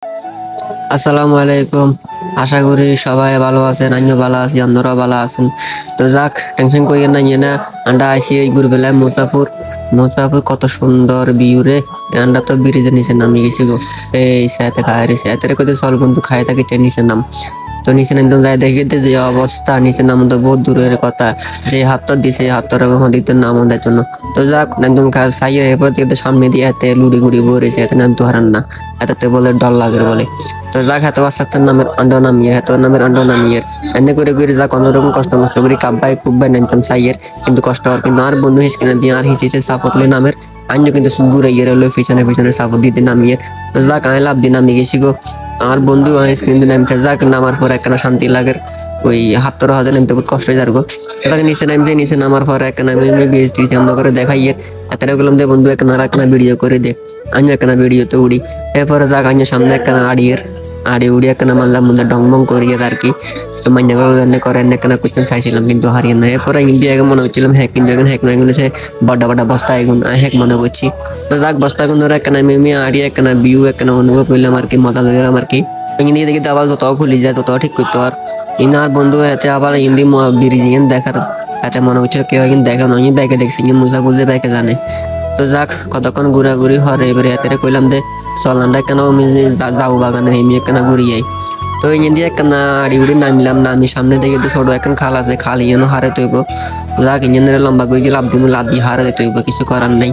আসসালামু আলাইকুম। আশা করি সবাই ভালো আছেন, আমিও ভালো আছি, আপনারাও ভালো আছেন। তো যাক, টেনশন করিয়েন না, না আন্ডা আসি এই ঘুরবেলায় মুসাফুর। মুসাফুর কত সুন্দর ভিউ রে। আন্ডা তো ব্রিজের নিচে নামি গেছি গো। এই সাথে খায় রে, সাথে কত চল বন্ধু খায় থাকি নিচে নাম। তো নিচে একদম যাই দেখিতে যে অবস্থা, নিচে নাম তো বহুত দূরের কথা। যে হাত দিছে হাত দিত না আমাদের জন্য। তো যাক একদম সাইয়ের এরপর থেকে সামনে দিয়ে এতে লুড়ি গুড়ি বলেছে, এত নাম তো হারান না, এততে বলে ডর লাগে বলে। তো যাক এত বাচ্চার নামের আন্ডা নামিয়ে, এত নামের আন্ডা নামিয়ে এনে করে করে যাক অন্যরকম কষ্ট মষ্ট করি কাব্বাই খুববাই নামতাম সাইয়ের, কিন্তু কষ্ট হওয়ার কিন্তু আর বন্ধু হিসেবে দিয়ে আর হিসেছে সাপোর্ট লে নামের আঞ্জো কিন্তু ঘুরে গিয়ে রইলো পিছনে পিছনে সাপোর্ট দিতে নামিয়ে। তো যাক আমি লাভ দিয়ে নামিয়ে গেছি গো। আমার বন্ধু স্ক্রিন দিয়ে নামতে যাক, নামার পর একখানা শান্তি লাগে, ওই হাত তোর হাতে নামতে বহুত কষ্ট হয়ে যার গো। তাকে নিচে নামতে, নিচে নামার পর একখানা আমি বিএসটি আমরা করে দেখাইয়ে এতটা গেলাম দে বন্ধু একখানা ভিডিও করে দে, আমি একখানা ভিডিওতে উড়ি। এরপরে যাক আঞ্জো সামনে একখানা আড়ি উড়ি একখানা মারলাম মধ্যে ডংবং করিয়ে আর কি। তো মাইনাগুলো করে একখানা করতে চাইছিলাম কিন্তু হারিয়ে না। এরপরে ইন্ডিয়া মনে হচ্ছিলাম হ্যাক, কিন্তু এখন হ্যাক নয়, এগুলো সে বড় বড় বস্তা এগুন হ্যাক মনে করছি। তো যাক বস্তা এখন ধরো একখানা মেমি আড়ি একখানা ভিউ একখানা অনুভব করলাম আর কি, মজা লাগলাম আর কি। হিন্দি দেখি আবার যত খুলি যায় তত ঠিক করতো আর ইনার বন্ধু এতে আবার হিন্দি ব্রিজিয়ান দেখার এতে মনে হচ্ছিল কেউ কিন্তু দেখা নয়, ব্যাগে দেখছি মুসা বলতে ব্যাগে জানে। তো যাক কতক্ষণ ঘুরাঘুরি হরে এবারে এতে কইলাম যে চলানটা কেন যাও বাগানে এমনি একখানা ঘুরি যাই। তো এই দিয়ে একখানা আড়ি উড়ি নামিলাম, নামি সামনে দেখে ছোট একখান খাল আছে, খাল ইয়েনো হারে তৈব। যাক ইঞ্জিনের লম্বা করে গিয়ে লাভ দিব, লাভ দিয়ে হারে দিতে হইব, কিছু করার নাই,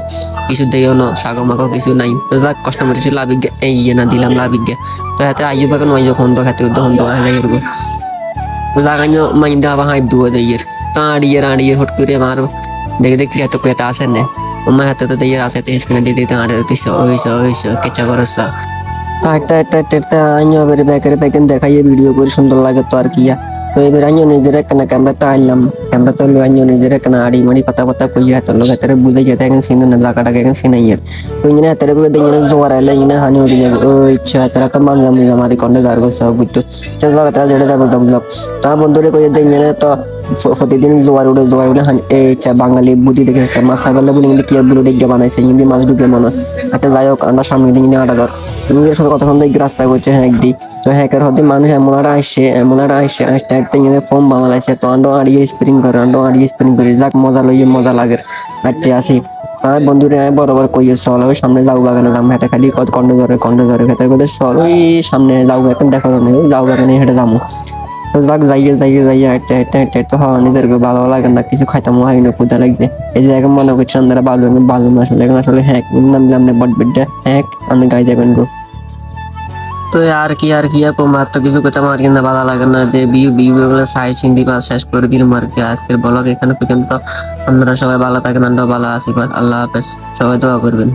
কিছু দিও না সাগো মাগো কিছু নাই। তো যাক কষ্ট করেছি লাভিক এই ইয়ে না দিলাম লাভিক গে। তো হাতে আইব বাগান ওই যখন তো খাতে তখন তো হাই করবো। তো জাগানো মাইন্দা আবার হাইপ দুয়া দিয়ে তো আড়িয়ে হট করে আমার দেখে দেখি এত পেতে আসে না আমার হাতে তো দিয়ে আসে, তো স্ক্রিনে দিয়ে দিতে আড়ে দিছো ওইসো কেচা করছ। একটা আইনো এবারে ব্যাকের প্যাকেন দেখাইয়ে ভিডিও করে সুন্দর লাগে তো আর কি। তো এবার আইনো নিজের একখানা ক্যামেরাতে আনলাম, ক্যামেরাতে হলো আইনো নিজের একখানা আড়ি মাড়ি কথা কইয়া তোর লোক হাতের বুঝে যেতে এখন সিনে না জায়গাটাকে এখন সিনাইয়ের। তো ইঞ্জিনে হাতের করে দিয়ে জোয়ার আইলে ইঞ্জিনে হানি উঠে যাবে, ও ইচ্ছা তারা তো মানজাম মারি কন্ডে যার সব বুঝতো তারা যেটা যাবে দগজক। তা বন্ধুরে কইয়ে দিয়ে ইঞ্জিনে তো প্রতিদিন জোয়ার উঠে হানি এই ইচ্ছা বাঙালি বুদ্ধি দেখে মাছা বেলা বলে কিন্তু কি বুড়ো ডিগ্গে বানাইছে কিন্তু মাছ ঢুকে মনে একটা যাই হোক আমরা সামনে দিকে আটা ধর নিজের সাথে কতক্ষণ দেখি রাস্তা করছে হ্যাক দি। তো হ্যাকের হতে মানুষ এমন একটা আসছে একটা ইঞ্জিনের ফর্ম বানাইছে। তো আন্ডো আড়িয়ে স্প্রিং করে যাক মজা লইয়ে মজা লাগে আটতে আসি। আমার বন্ধুরা বরাবর কইয়ে চল ওই সামনে যাও বাগানে যাম, হাতে খালি কত কন্ড ধরে ভেতরে কোথায় চল ওই সামনে যাও এখন দেখো যাও বাগানে হেঁটে যাবো। তো যাক যাইয়ে হাঁটতে তো হওয়া নিজেদেরকে ভালো লাগে না, কিছু খাইতামও হয় না, ক্ষুধা লাগছে। এই যে এখন মনে করছি আপনারা বালু আসলে এখন আসলে হ্যাক নামলাম বট বেডটা হ্যাক আমি গাই যাবেন গো। তো আর কি কম আর তো কিছু কথা আমার কিন্তু ভালো লাগে না, যে বিউ এগুলো সাই চিন্তি বা শেষ করে দিলাম আর কি আজকের ব্লগ এখানে পর্যন্ত। আপনারা সবাই ভালো থাকেন, আমরাও ভালো আছি, আল্লাহ হাফেজ, সবাই দোয়া করবেন।